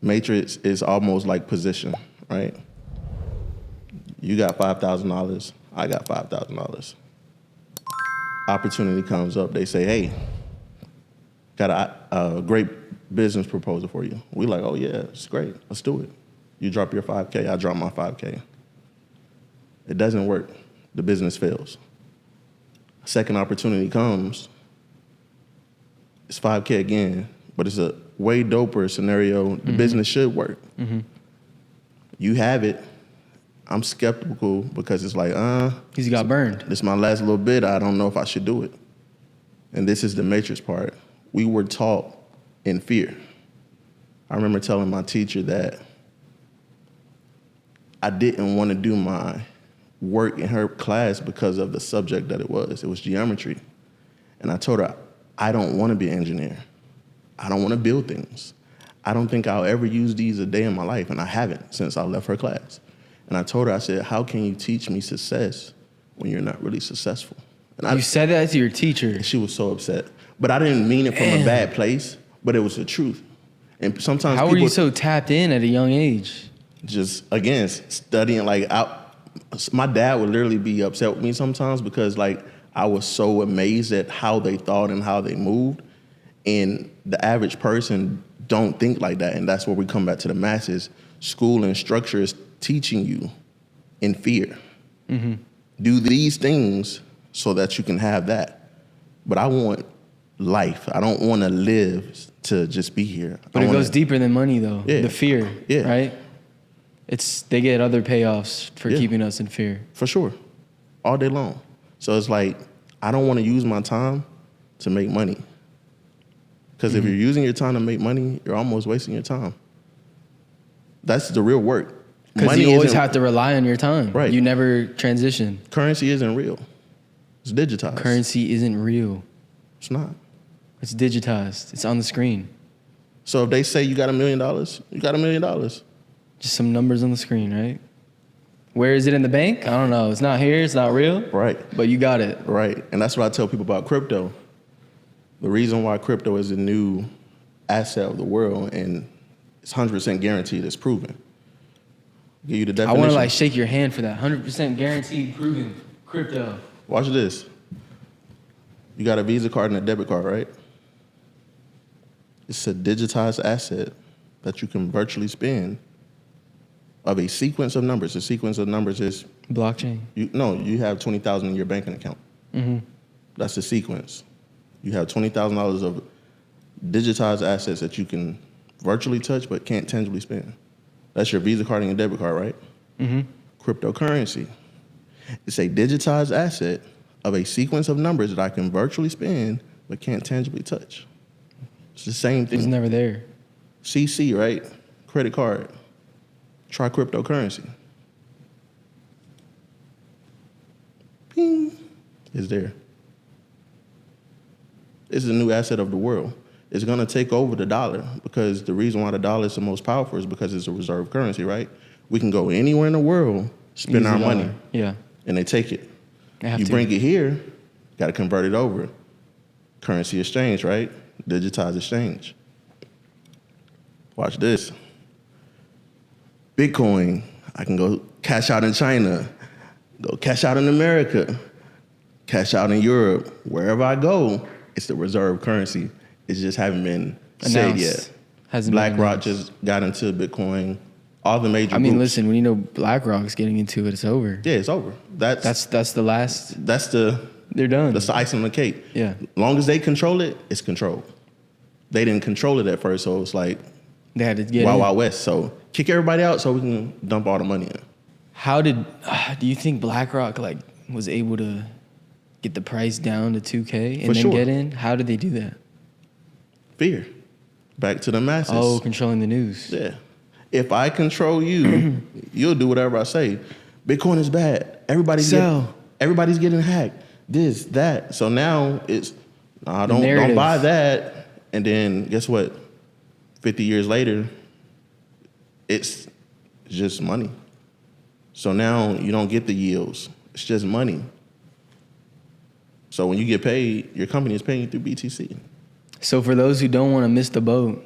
Matrix is almost like position, right? You got $5,000. I got $5,000. Opportunity comes up. They say, hey, got a great business proposal for you. We like, oh, yeah, it's great. Let's do it. You drop your 5K, I drop my 5K. It doesn't work. The business fails. Second opportunity comes. It's 5K again, but it's a way doper scenario. The business should work. You have it. I'm skeptical because it's like, Because you got burned. This is my last little bit. I don't know if I should do it. And this is the matrix part. We were taught in fear. I remember telling my teacher that I didn't want to do my work in her class because of the subject that it was. It was geometry. And I told her, I don't want to be an engineer. I don't want to build things. I don't think I'll ever use these a day in my life, and I haven't since I left her class. And I told her, I said, how can you teach me success when you're not really successful? And You said that to your teacher. she was so upset. But I didn't mean it from a bad place, but it was the truth. And sometimes How were you so tapped in at a young age? just, again, studying, like, my dad would literally be upset with me sometimes because, like, I was so amazed at how they thought and how they moved. And the average person don't think like that. And that's where we come back to the masses. School and structure is teaching you in fear. Do these things so that you can have that. But I want life. I don't want to live to just be here. But it goes deeper than money, though. Yeah. The fear, Yeah. right? They get other payoffs for keeping us in fear. For sure. All day long. So it's like, I don't want to use my time to make money. Because if you're using your time to make money, you're almost wasting your time. That's the real work. Because you always have to rely on your time. Right. You never transition. Currency isn't real. It's digitized. Currency isn't real. It's not. It's digitized. It's on the screen. So if they say you got $1 million, you got $1 million. Just some numbers on the screen, right? Where is it in the bank? I don't know. It's not here. It's not real. Right. But you got it. Right. And that's what I tell people about crypto. The reason why crypto is the new asset of the world, and it's 100% guaranteed, it's proven. Give you the definition. I want to like shake your hand for that. 100% guaranteed, proven crypto. Watch this. You got a Visa card and a debit card, right? It's a digitized asset that you can virtually spend of a sequence of numbers. The sequence of numbers is Blockchain. you have 20,000 in your banking account. That's the sequence. You have $20,000 of digitized assets that you can virtually touch but can't tangibly spend. That's your Visa card and your debit card, right? Cryptocurrency. It's a digitized asset of a sequence of numbers that I can virtually spend but can't tangibly touch. It's the same thing. It's never there. CC, right? Credit card. Try cryptocurrency. Ping. It's there. It's the new asset of the world. It's going to take over the dollar because the reason why the dollar is the most powerful is because it's a reserve currency, right? We can go anywhere in the world, spend our money, and they take it. You bring it here, got to convert it over. Currency exchange, right? Digitized exchange. Watch this. Bitcoin, I can go cash out in China, go cash out in America, cash out in Europe. Wherever I go, it's the reserve currency. It just haven't been said yet. BlackRock just got into Bitcoin. All the major groups. Listen, when you know BlackRock's getting into it, it's over. Yeah, it's over. That's the last. They're done. That's the icing on the cake. Yeah. Long as they control it, it's controlled. They didn't control it at first, so it's like they had to get Wild West. So kick everybody out so we can dump all the money in. How do you think BlackRock was able to get the price down to 2K and then get in? How did they do that? Fear. Back to the masses. Oh, controlling the news. Yeah. If I control you, you'll do whatever I say. Bitcoin is bad. Everybody's getting hacked. This, that. So now it's, don't buy that. And then guess what? 50 years later, it's just money. So now you don't get the yields. It's just money. So when you get paid, your company is paying you through BTC. So for those who don't want to miss the boat,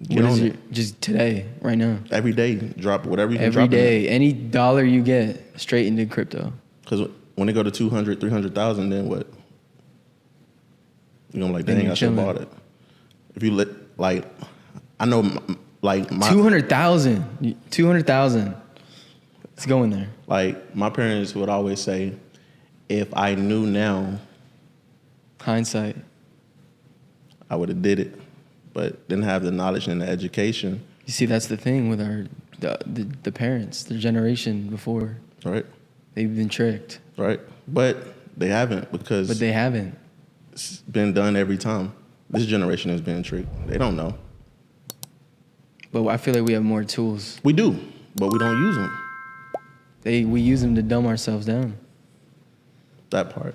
Get on it. Just today, right now? Every day, drop whatever you can Every drop day, any dollar you get, straight into crypto. Because when they go to 200, 300,000, then what? You're gonna be like, Then dang, you're I should have chilling. bought it. If you like, I know, like my 200,000. 200,000. It's going there. like my parents would always say, if I knew now, Hindsight. I would have did it, but didn't have the knowledge and the education. You see, that's the thing with the parents, the generation before. Right, They've been tricked. right, but they haven't because But they haven't. it's been done every time. This generation has been tricked. They don't know. But I feel like we have more tools. We do, but we don't use them. We use them to dumb ourselves down. That part.